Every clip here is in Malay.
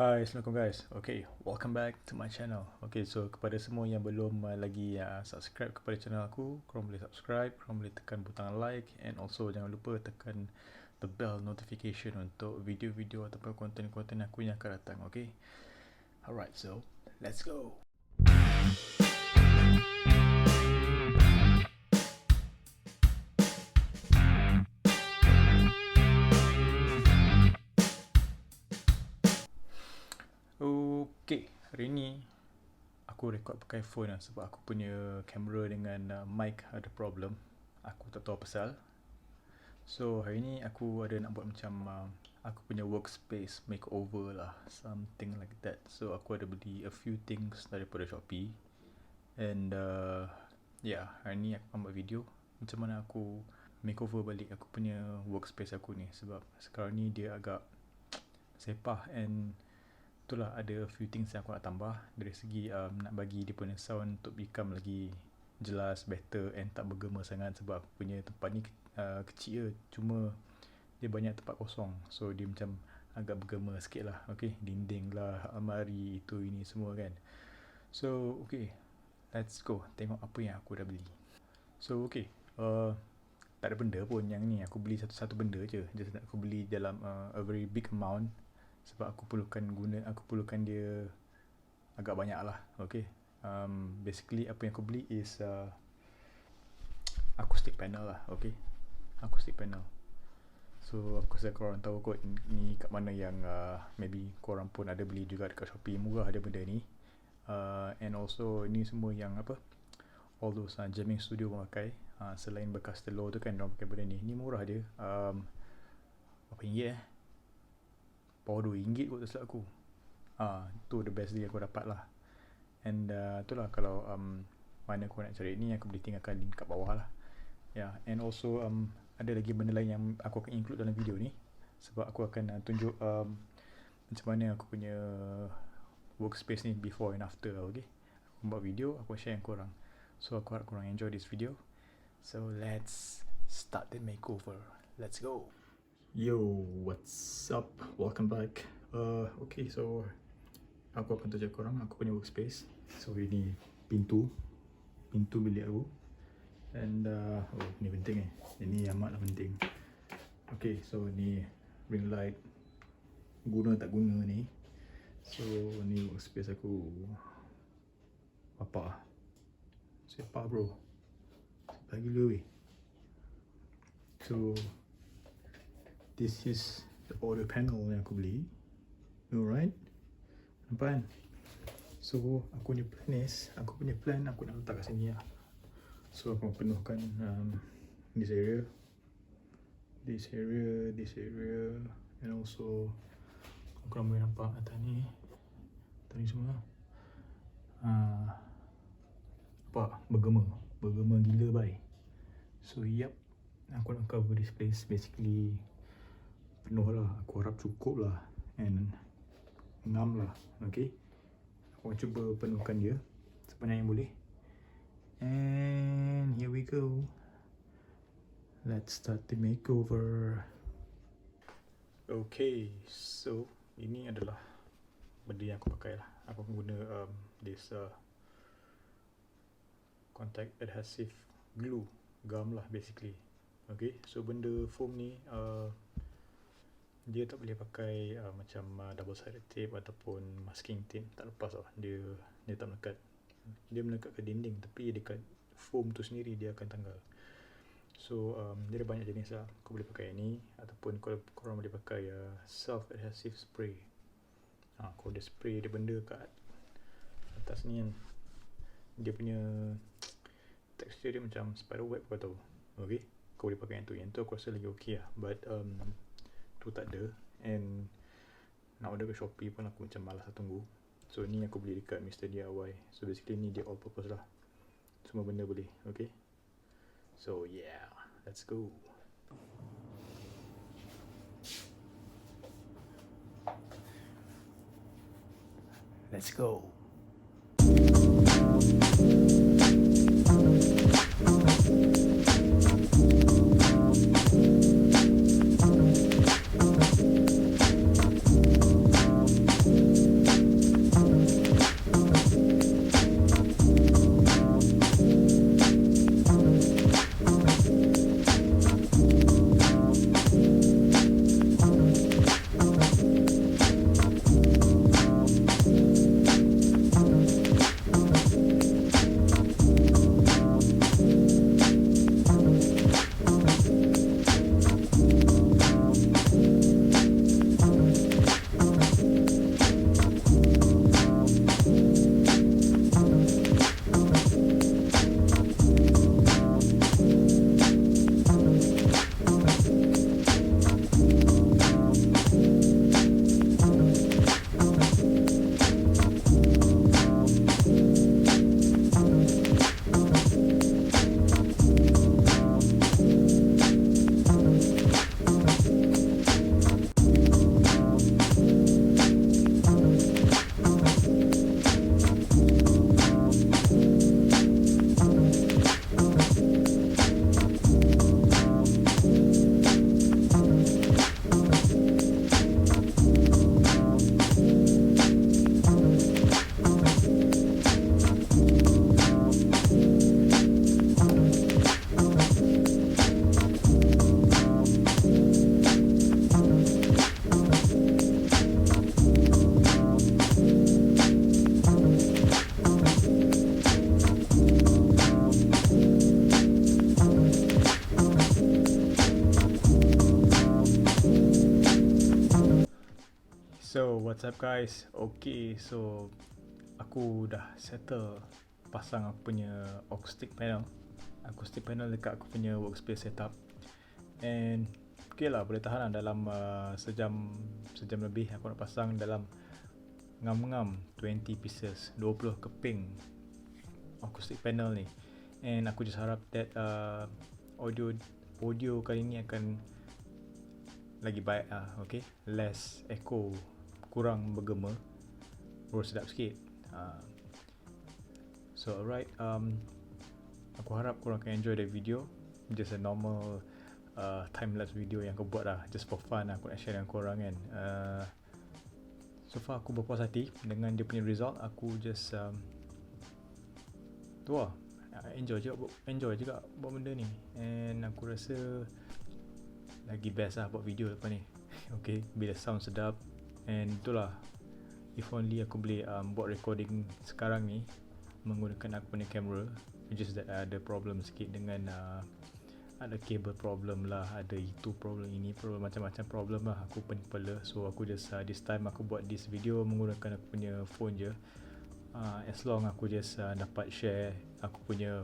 Hai, Assalamualaikum guys. Okay, welcome back to my channel. Okay, so kepada semua yang belum lagi subscribe kepada channel aku, korang boleh subscribe, korang boleh tekan butang like, and also jangan lupa tekan the bell notification untuk video-video ataupun konten-konten aku yang akan datang. Okay, alright, so let's go. Okay, hari ni aku record pakai phone lah sebab aku punya kamera dengan mic ada problem. Aku tak tahu pasal. So hari ni aku ada nak buat macam aku punya workspace makeover lah, something like that. So aku ada beli a few things daripada Shopee. And yeah, hari ni aku akan buat video macam mana aku makeover balik aku punya workspace aku ni. Sebab sekarang ni dia agak sepah, and itulah ada a few things yang aku nak tambah dari segi nak bagi dia punya sound untuk become lagi jelas, better, and tak bergema sangat. Sebab aku punya tempat ni kecil je, cuma dia banyak tempat kosong, so dia macam agak bergema sikit lah. Okay, dinding lah, almari, itu ini semua kan. So okay, let's go tengok apa yang aku dah beli. So okay, tak ada benda pun yang ni, aku beli satu-satu benda je. Just aku beli dalam a very big amount sebab aku perlukan dia agak banyak lah. Okay, basically apa yang aku beli is acoustic panel lah. Okay, acoustic panel. So aku rasa korang tahu kot ni kat mana yang maybe korang pun ada beli juga dekat Shopee. Murah ada benda ni. And also ni semua yang apa, all those jamming studio pun pakai. Selain bekas telur tu kan, diorang pakai benda ni. Ni murah dia, berapa ringgit bawah RM2 kot tak silap aku. Tu the best dia aku dapat lah. And itulah, kalau mana kau nak cari ni, aku boleh tinggalkan link kat bawah lah. Yeah, and also ada lagi benda lain yang aku akan include dalam video ni. Sebab aku akan tunjuk macam mana aku punya workspace ni before and after. Okay, aku buat video, aku share dengan korang. So aku harap korang enjoy this video. So let's start the makeover. Let's go. Yo, what's up? Welcome back. Okay, so aku akan tunjuk korang aku punya workspace. So ini pintu bilik aku. And oh, ni penting ini amatlah penting. Okay, so ni ring light, guna tak guna ni. So ni workspace aku. Apa sepak bro, sepak gila weh. So this is the audio panel yang aku beli. Alright, nampak kan? So aku punya plan aku nak letak kat sini lah. So aku penuhkan this area, and also korang boleh nampak atas ni semua apa, bergema gila bye. So yep, aku nak cover this place basically penuh lah. Aku harap cukup lah, and ngam lah. Okay, aku cuba penuhkan dia sebanyak yang boleh. And here we go. Let's start the makeover. Okay, so ini adalah benda yang aku pakai lah. Aku akan guna this contact adhesive glue, gum lah basically. Okay, so benda foam ni dia tak boleh pakai macam double sided tape ataupun masking tape, tak lepas lah. Dia tak melekat. Dia melekat ke dinding, tapi dekat foam tu sendiri dia akan tanggal. So dia ada banyak jenis lah. Kau boleh pakai ni, ataupun korang boleh pakai self adhesive spray. Kau ada spray dia benda kat atas ni kan, dia punya tekstur dia macam spider web, kau tahu. Okay, kau boleh pakai yang tu aku rasa lagi okay lah. But tu tak ada, and nak order ke Shopee pun aku macam malas lah tunggu. So ni aku beli dekat Mr. DIY. So basically ni dia all purpose lah, semua benda boleh. Okay, so yeah, let's go. Let's go. What's up guys? Okay, so aku dah settle pasang aku punya acoustic panel dekat aku punya workspace setup. And okay lah, boleh tahan lah dalam sejam lebih. Aku nak pasang dalam ngam-ngam 20 pieces, 20 keping acoustic panel ni. And aku just harap that audio kali ni akan lagi baik lah, okay? Less echo, kurang bergema, baru sedap sikit. So alright, aku harap korang akan enjoy the video. Just a normal time-lapse video yang aku buat lah, just for fun lah. Aku nak share dengan korang kan. So far aku berpuas hati dengan dia punya result. Aku just tu lah, enjoy juga buat benda ni. And aku rasa lagi best lah buat video lepas ni. Okay, bila sound sedap. And itulah, if only aku boleh buat recording sekarang ni menggunakan aku punya kamera. Just that ada problem sikit dengan ada cable problem lah, ada itu problem, ini problem, macam-macam problem lah. Aku pening-pela. So aku just this time aku buat this video menggunakan aku punya phone je. As long aku just dapat share aku punya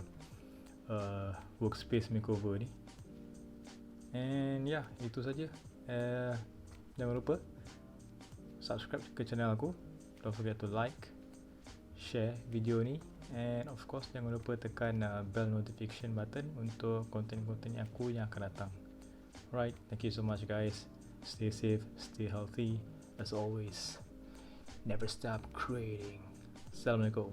Workspace Makeover ni. And yeah, itu saja. Jangan lupa subscribe ke channel aku. Don't forget to like, share video ni. And of course jangan lupa tekan bell notification button untuk konten-konten aku yang akan datang. Alright, thank you so much guys. Stay safe, stay healthy. As always, never stop creating. Assalamualaikum.